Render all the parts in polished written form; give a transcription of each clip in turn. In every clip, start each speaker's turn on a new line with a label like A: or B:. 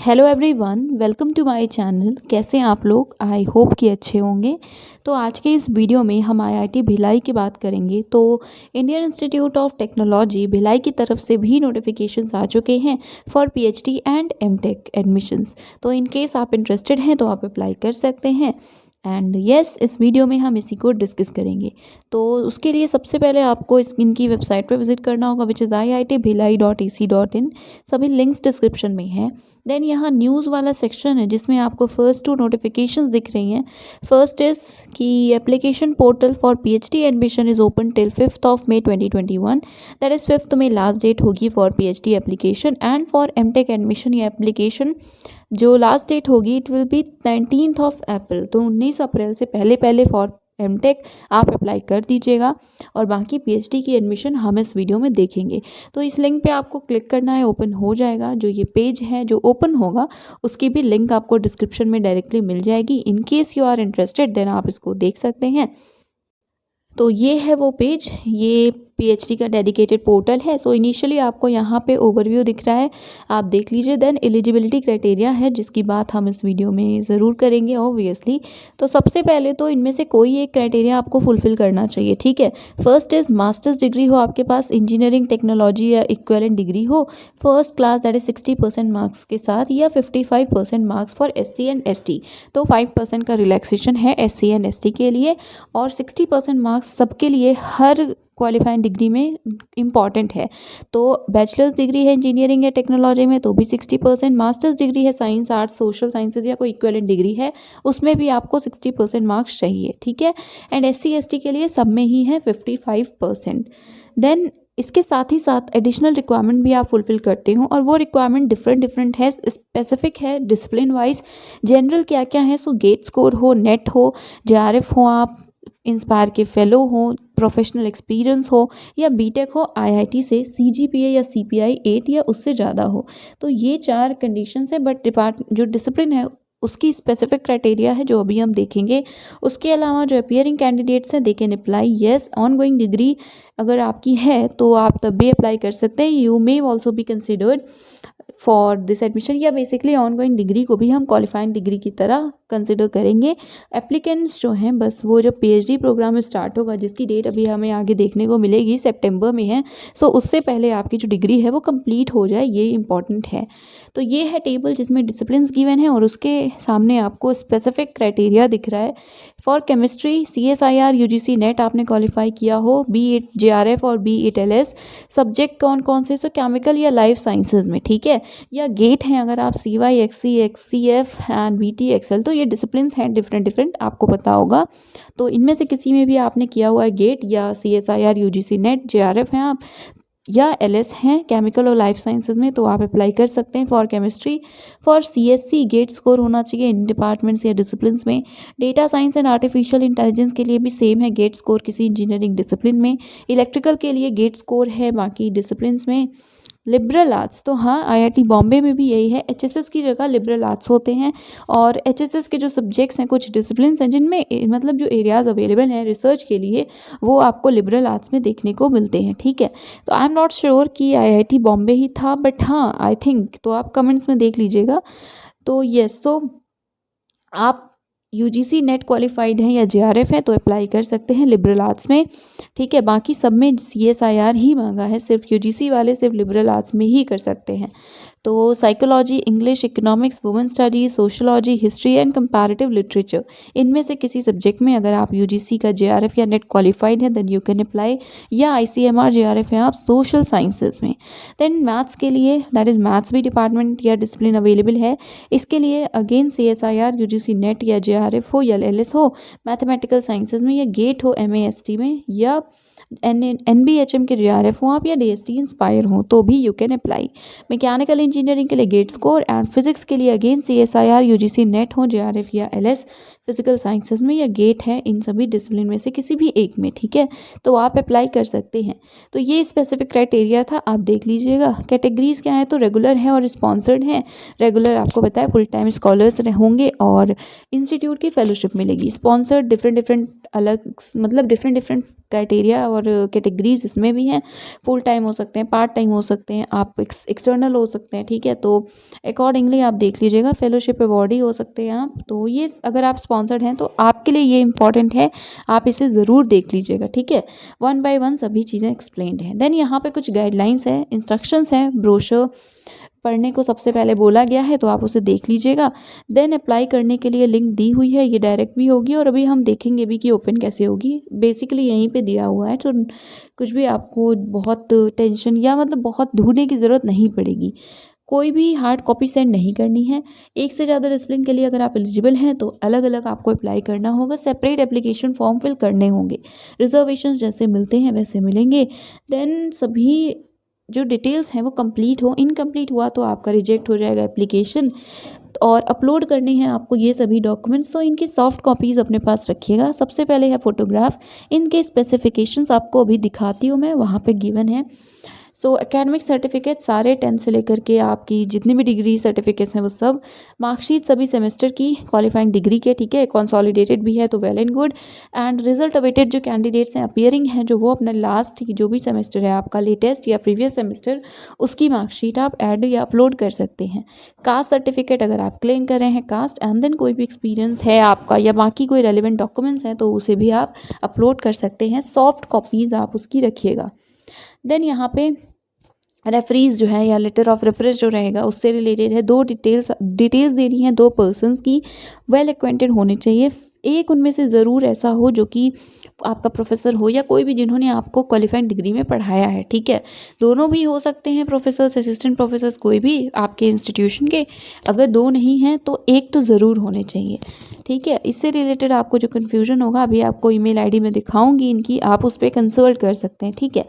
A: Hello everyone, welcome to my channel. कैसे हैं आप लोग? आई होप कि अच्छे होंगे। तो आज के इस वीडियो में हम आईआईटी भिलाई की बात करेंगे। तो Indian Institute of Technology Bhilai की तरफ से भी नोटिफिकेशंस आ चुके हैं for PhD and MTech admissions. तो इन केस आप इंटरेस्टेड हैं तो आप अप्लाई कर सकते हैं। एंड यस, इस वीडियो में हम इसी को डिस्कस करेंगे। तो उसके लिए सबसे पहले आपको इनकी वेबसाइट पर विजिट करना होगा, विच इज़ iitbhilai.ac.in। सभी लिंक्स डिस्क्रिप्शन में हैं। देन यहाँ न्यूज़ वाला सेक्शन है जिसमें आपको फर्स्ट 2 नोटिफिकेशंस दिख रही हैं। फर्स्ट इज़ कि application portal for PhD admission is open till 5th of May 2021। That is 5th में लास्ट डेट होगी for PhD application. And for MTech admission या एप्लीकेशन जो लास्ट डेट होगी it will be 19th of April। तो 19 अप्रैल से पहले for MTech आप apply कर दीजिएगा। और बाकी पीएचडी की एडमिशन हम इस वीडियो में देखेंगे। तो इस लिंक पे आपको क्लिक करना है, ओपन हो जाएगा। जो ये पेज है जो ओपन होगा उसकी भी लिंक आपको डिस्क्रिप्शन में डायरेक्टली मिल जाएगी। In case you are interested then आप इसको देख सकते हैं। तो ये है वो पेज, ये पीएचडी का डेडिकेटेड पोर्टल है। सो इनिशियली आपको यहाँ पे ओवरव्यू दिख रहा है, आप देख लीजिए। देन एलिजिबिलिटी क्राइटेरिया है जिसकी बात हम इस वीडियो में ज़रूर करेंगे ऑब्वियसली। तो सबसे पहले तो इनमें से कोई एक क्राइटेरिया आपको फुलफिल करना चाहिए, ठीक है। फर्स्ट इज़ मास्टर्स डिग्री हो आपके पास, इंजीनियरिंग टेक्नोलॉजी या इक्विवेलेंट डिग्री हो first class, that is 60% marks के साथ, या 55% marks for SC and ST। तो 5% का रिलैक्सेशन है SC एंड ST के लिए, और 60% मार्क्स सबके लिए हर क्वालिफाइंग डिग्री में इम्पॉर्टेंट है। तो बैचलर्स डिग्री है इंजीनियरिंग या टेक्नोलॉजी में तो भी 60%, मास्टर्स डिग्री है साइंस आर्ट्स सोशल साइंसेज या कोई इक्विवेलेंट डिग्री है उसमें भी आपको 60% मार्क्स चाहिए, ठीक है। एंड SC ST के लिए सब में ही है 55%। देन इसके साथ ही साथ एडिशनल रिक्वायरमेंट भी आप फुलफिल करते हो, और वो रिक्वायरमेंट डिफरेंट है, स्पेसिफिक है डिसिप्लिन वाइज। जनरल क्या क्या है, सो गेट स्कोर हो, नेट हो, JRF हो, आप इंस्पायर के फेलो हो, प्रोफेशनल एक्सपीरियंस हो, या बीटेक हो आईआईटी से, CGPA या CPI 8 या उससे ज़्यादा हो। तो ये 4 कंडीशंस है। बट जो डिसिप्लिन है उसकी स्पेसिफिक क्राइटेरिया है जो अभी हम देखेंगे। उसके अलावा जो अपीयरिंग कैंडिडेट्स हैं they can apply. Yes, on going degree अगर आपकी है तो आप तब भी अप्लाई कर सकते हैं। You may also be considered for this admission, या बेसिकली ऑन गोइंग डिग्री को भी हम क्वालिफाइंग डिग्री की तरह कंसिडर करेंगे। एप्लीकेंट्स जो हैं बस वो जब पीएचडी प्रोग्राम स्टार्ट होगा, जिसकी डेट अभी हमें आगे देखने को मिलेगी, सितंबर में है। सो उससे पहले आपकी जो डिग्री है वो कंप्लीट हो जाए, ये इंपॉर्टेंट है। तो ये है टेबल जिसमें डिसिप्लिन्स गिवन है, और उसके सामने आपको स्पेसिफिक क्राइटेरिया दिख रहा है। For chemistry CSIR UGC net आपने क्वालिफाई किया हो, be it JRF और be it LS। सब्जेक्ट कौन कौन से, सो केमिकल या लाइफ साइंसेज में, ठीक है। या गेट हैं अगर आप CY XC XCF and BT XL, तो ये डिसिप्लिन्स हैं डिफरेंट आपको पता होगा। तो इनमें से किसी में भी आपने किया हुआ है गेट, या CSIR UGC नेट, JRF हैं आप, या LS हैं केमिकल और लाइफ साइंसेज में, तो आप अप्लाई कर सकते हैं for chemistry. For CSC GATE score होना चाहिए इन डिपार्टमेंट्स या डिसिप्लिन्स में। Data science and artificial intelligence के लिए भी सेम है गेट स्कोर किसी इंजीनियरिंग डिसिप्लिन में। इलेक्ट्रिकल के लिए गेट स्कोर है बाकी डिसिप्लिन्स में। लिबरल आर्ट्स, तो हाँ IIT बॉम्बे में भी यही है, HSS की जगह लिबरल आर्ट्स होते हैं। और HSS के जो सब्जेक्ट्स हैं, कुछ डिसिप्लिन्स हैं जिनमें मतलब जो एरियाज़ अवेलेबल हैं रिसर्च के लिए, वो आपको लिबरल आर्ट्स में देखने को मिलते हैं, ठीक है। तो आई एम नॉट श्योर कि IIT बॉम्बे ही था, बट हाँ आई थिंक, तो आप कमेंट्स में देख लीजिएगा। तो येस, तो आप UGC नेट क्वालिफाइड हैं या JRF है तो अप्लाई कर सकते हैं लिबरल आर्ट्स में, ठीक है। बाकी सब में CSIR ही मांगा है, सिर्फ UGC वाले सिर्फ लिबरल आर्ट्स में ही कर सकते हैं। तो psychology, English, economics, women studies, sociology, history and comparative literature, इनमें से किसी सब्जेक्ट में अगर आप UGC का JRF या नेट क्वालिफाइड है देन यू कैन अप्लाई, या ICMR JRF है आप सोशल साइंसेज में। देन मैथ्स के लिए, दैट इज़ मैथ्स भी डिपार्टमेंट या डिसिप्लिन अवेलेबल है। इसके लिए अगेन CSIR UGC नेट या JRF हो या LS हो मैथमेटिकल साइंसेज में, या गेट हो MAST में, या NBHM के JRF हो आप, या DST इंस्पायर हो तो भी you can apply. Mechanical engineering के लिए गेट स्कोर, एंड फिजिक्स के लिए अगेन CSIR UGC नेट हो, JRF या LS। फिजिकल साइंसेज में या गेट है, इन सभी डिसिप्लिन में से किसी भी एक में, ठीक है। तो आप अप्लाई कर सकते हैं। तो ये स्पेसिफिक क्राइटेरिया था, आप देख लीजिएगा। कैटेगरीज क्या है, तो रेगुलर है और स्पॉन्सर्ड है। रेगुलर आपको बताया फुल टाइम स्कॉलर्स होंगे और इंस्टीट्यूट की फेलोशिप मिलेगी। स्पॉन्सर्ड डिफरेंट अलग, मतलब डिफरेंट क्राइटेरिया और कैटेगरीज इसमें भी हैं। फुल टाइम हो सकते हैं, पार्ट टाइम हो सकते हैं, आप एक्सटर्नल हो सकते हैं, ठीक है। तो अकॉर्डिंगली आप देख लीजिएगा। फेलोशिप अवॉर्डी हो सकते हैं आप। तो ये अगर आप स्पॉन्सर्ड हैं तो आपके लिए ये इंपॉर्टेंट है, आप इसे ज़रूर देख लीजिएगा, ठीक है। वन बाय वन सभी चीज़ें एक्सप्लेन्ड हैं। देन यहाँ पे कुछ गाइडलाइंस है, इंस्ट्रक्शंस हैं, ब्रोशर पढ़ने को सबसे पहले बोला गया है, तो आप उसे देख लीजिएगा। देन अप्लाई करने के लिए लिंक दी हुई है, ये डायरेक्ट भी होगी और अभी हम देखेंगे भी कि ओपन कैसे होगी। बेसिकली यहीं पे दिया हुआ है, तो कुछ भी आपको बहुत टेंशन या मतलब बहुत ढूंढने की ज़रूरत नहीं पड़ेगी। कोई भी हार्ड कॉपी सेंड नहीं करनी है। एक से ज़्यादा डिसिप्लिन के लिए अगर आप एलिजिबल हैं तो अलग अलग आपको अप्लाई करना होगा, सेपरेट एप्लीकेशन फॉर्म फिल करने होंगे। रिजर्वेशन जैसे मिलते हैं वैसे मिलेंगे। देन सभी जो डिटेल्स हैं वो कंप्लीट हो, इनकम्प्लीट हुआ तो आपका रिजेक्ट हो जाएगा एप्लीकेशन। और अपलोड करने हैं आपको ये सभी डॉक्यूमेंट्स, तो इनकी सॉफ्ट कॉपीज़ अपने पास रखिएगा। सबसे पहले है फ़ोटोग्राफ, इनके स्पेसिफिकेशंस आपको अभी दिखाती हूँ मैं, वहाँ पे गिवन है। सो एकेडमिक सर्टिफिकेट सारे 10 से लेकर के आपकी जितनी भी डिग्री सर्टिफिकेट्स हैं वो सब, मार्कशीट सभी सेमेस्टर की क्वालिफाइंग डिग्री के, ठीक है। कंसोलिडेटेड भी है तो well and good. And result awaited जो कैंडिडेट्स हैं अपियरिंग हैं, जो वो अपना लास्ट जो भी सेमेस्टर है आपका, लेटेस्ट या प्रीवियस सेमेस्टर, उसकी मार्कशीट आप ऐड या अपलोड कर सकते हैं। कास्ट सर्टिफिकेट अगर आप क्लेम कर रहे हैं कास्ट, एंड देन कोई भी एक्सपीरियंस है आपका या बाकी कोई रेलिवेंट डॉक्यूमेंट्स हैं तो उसे भी आप अपलोड कर सकते हैं। सॉफ्ट कॉपीज़ आप उसकी रखिएगा। देन यहाँ पे रेफरीज जो है या लेटर ऑफ रेफरेंस जो रहेगा उससे रिलेटेड है। दो डिटेल्स देनी है, दो पर्सन्स की वेल एक्वेंटेड होने चाहिए। एक उनमें से ज़रूर ऐसा हो जो कि आपका प्रोफेसर हो या कोई भी जिन्होंने आपको क्वालिफाइंग डिग्री में पढ़ाया है, ठीक है। दोनों भी हो सकते हैं, प्रोफेसर्स, असिस्टेंट प्रोफेसर्स, कोई भी आपके इंस्टीट्यूशन के। अगर दो नहीं हैं तो एक तो ज़रूर होने चाहिए, ठीक है। इससे रिलेटेड आपको जो कन्फ्यूजन होगा अभी आपको ईमेल आईडी में दिखाऊंगी इनकी, आप उस पर कंसल्ट कर सकते हैं, ठीक है।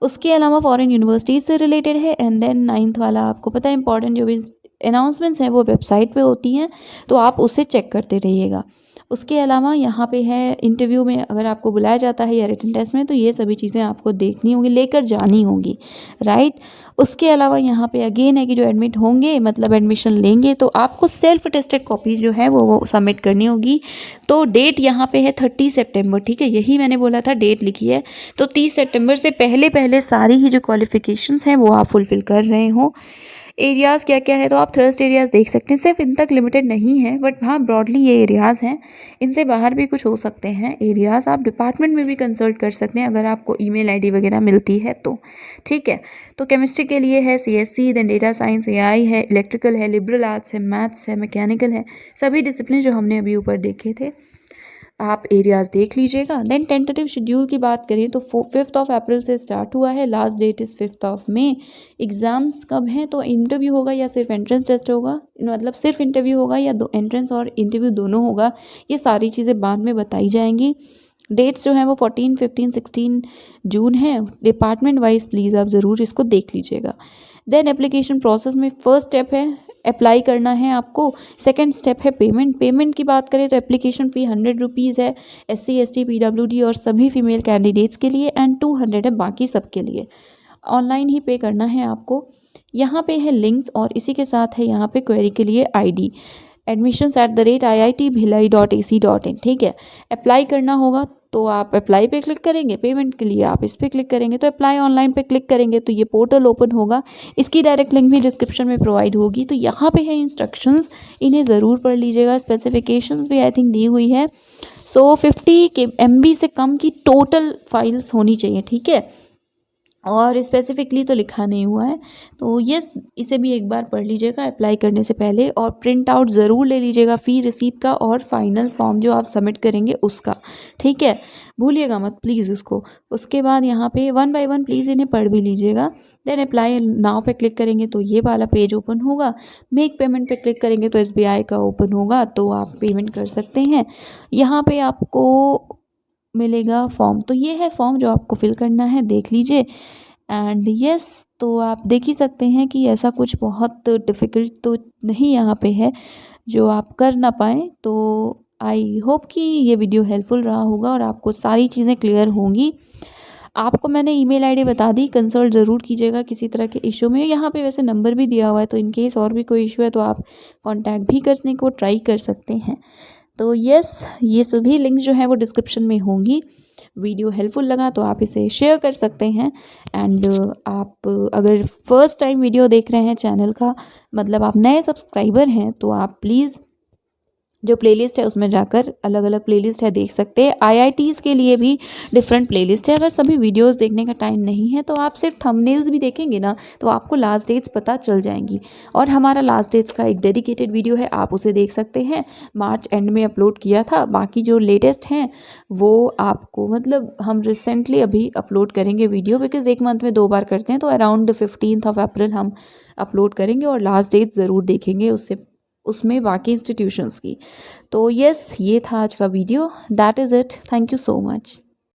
A: उसके अलावा फॉरेन यूनिवर्सिटीज़ से रिलेटेड है। एंड देन 9th वाला आपको पता है इंपॉर्टेंट जो भी अनाउंसमेंट्स हैं वो वेबसाइट पे होती हैं, तो आप उसे चेक करते रहिएगा। उसके अलावा यहाँ पे है इंटरव्यू में अगर आपको बुलाया जाता है या रिटन टेस्ट में, तो ये सभी चीज़ें आपको देखनी होंगी, लेकर जानी होंगी, राइट। उसके अलावा यहाँ पे अगेन है कि जो एडमिट होंगे मतलब एडमिशन लेंगे तो आपको सेल्फ टेस्टेड कॉपीज़ जो है वो सबमिट करनी होगी। तो डेट यहाँ पे है 30 सितंबर, ठीक है। यही मैंने बोला था, डेट लिखी है। तो 30 सितंबर से पहले पहले सारी ही जो क्वालिफिकेशंस हैं वो आप फुलफ़िल कर रहे हो। एरियाज़ क्या क्या है तो आप थ्रस्ट एरियाज़ देख सकते हैं, सिर्फ इन तक लिमिटेड नहीं है, बट हाँ ब्रॉडली ये एरियाज़ हैं। इनसे बाहर भी कुछ हो सकते हैं एरियाज़। आप डिपार्टमेंट में भी कंसल्ट कर सकते हैं अगर आपको ईमेल आईडी वगैरह मिलती है तो, ठीक है। तो केमिस्ट्री के लिए है CSC, then data science, AI है, इलेक्ट्रिकल है, लिबरल आर्ट्स है, मैथ्स है, मैकेनिकल है, सभी डिसिप्लिन जो हमने अभी ऊपर देखे थे। आप एरियाज़ देख लीजिएगा। देन टेंटेटिव शेड्यूल की बात करें तो 5 अप्रैल से स्टार्ट हुआ है, लास्ट डेट इज़ 5 मई। एग्ज़ाम्स कब हैं तो इंटरव्यू होगा या सिर्फ एंट्रेंस टेस्ट होगा, मतलब सिर्फ इंटरव्यू होगा या दो एंट्रेंस और इंटरव्यू दोनों होगा, ये सारी चीज़ें बाद में बताई जाएंगी। डेट्स जो हैं वो 14, 15, 16 जून है। डिपार्टमेंट वाइज प्लीज़ आप ज़रूर इसको देख लीजिएगा। देन एप्लीकेशन प्रोसेस में फर्स्ट स्टेप है अप्लाई करना है आपको। सेकंड स्टेप है पेमेंट की बात करें तो एप्लीकेशन फ़ी 100 रुपीज़ है SC ST PWD और सभी फीमेल कैंडिडेट्स के लिए, एंड 200 है बाकी सब के लिए। ऑनलाइन ही पे करना है आपको। यहाँ पे है लिंक्स और इसी के साथ है यहाँ पे क्वेरी के लिए ID admissions@iitbhilai.ac.in, ठीक है। अप्लाई करना होगा तो आप अप्लाई पे क्लिक करेंगे, पेमेंट के लिए आप इस पे क्लिक करेंगे, तो अप्लाई ऑनलाइन पे क्लिक करेंगे तो ये पोर्टल ओपन होगा। इसकी डायरेक्ट लिंक भी डिस्क्रिप्शन में प्रोवाइड होगी। तो यहाँ पे है इंस्ट्रक्शंस, इन्हें ज़रूर पढ़ लीजिएगा। स्पेसिफिकेशंस भी आई थिंक दी हुई है। सो 50 MB से कम की टोटल फाइल्स होनी चाहिए, ठीक है। और स्पेसिफिकली तो लिखा नहीं हुआ है, तो यस इसे भी एक बार पढ़ लीजिएगा अप्लाई करने से पहले। और प्रिंट आउट ज़रूर ले लीजिएगा फ़ी रिसीप्ट का और फाइनल फॉर्म जो आप सबमिट करेंगे उसका, ठीक है। भूलिएगा मत प्लीज़ इसको। उसके बाद यहाँ पे 1 बाय 1 प्लीज़ इन्हें पढ़ भी लीजिएगा। देन अप्लाई नाउ पे क्लिक करेंगे तो ये वाला पेज ओपन होगा। मेक पेमेंट पे क्लिक करेंगे तो SBI का ओपन होगा, तो आप पेमेंट कर सकते हैं। यहाँ पे आपको मिलेगा फॉर्म, तो ये है फॉर्म जो आपको फिल करना है, देख लीजिए। एंड यस तो आप देख ही सकते हैं कि ऐसा कुछ बहुत डिफ़िकल्ट तो नहीं यहाँ पे है जो आप कर ना पाएँ। तो आई होप कि ये वीडियो हेल्पफुल रहा होगा और आपको सारी चीज़ें क्लियर होंगी। आपको मैंने ईमेल आईडी बता दी, कंसल्ट ज़रूर कीजिएगा किसी तरह के इशू में। यहाँ पे वैसे नंबर भी दिया हुआ है, तो इन केस और भी कोई इशू है तो आप कांटेक्ट भी करने को ट्राई कर सकते हैं। तो यस ये सभी लिंक्स जो हैं वो डिस्क्रिप्शन में होंगी। वीडियो हेल्पफुल लगा तो आप इसे शेयर कर सकते हैं। एंड आप अगर फर्स्ट टाइम वीडियो देख रहे हैं चैनल का, मतलब आप नए सब्सक्राइबर हैं, तो आप प्लीज़ जो प्लेलिस्ट है उसमें जाकर अलग अलग प्लेलिस्ट है देख सकते हैं। आईआईटीज़ के लिए भी डिफरेंट प्लेलिस्ट है। अगर सभी वीडियोस देखने का टाइम नहीं है तो आप सिर्फ थंबनेल्स भी देखेंगे ना, तो आपको लास्ट डेट्स पता चल जाएंगी। और हमारा लास्ट डेट्स का एक डेडिकेटेड वीडियो है, आप उसे देख सकते हैं। मार्च एंड में अपलोड किया था। बाकी जो लेटेस्ट हैं वो आपको, मतलब हम रिसेंटली अभी अपलोड करेंगे वीडियो, बिकॉज एक मंथ में 2 बार करते हैं, तो अराउंड 15th ऑफ अप्रैल हम अपलोड करेंगे और लास्ट डेट ज़रूर देखेंगे उससे, उसमें बाकी इंस्टीट्यूशंस की। तो यस, ये था आज का video. That is it. Thank you so much.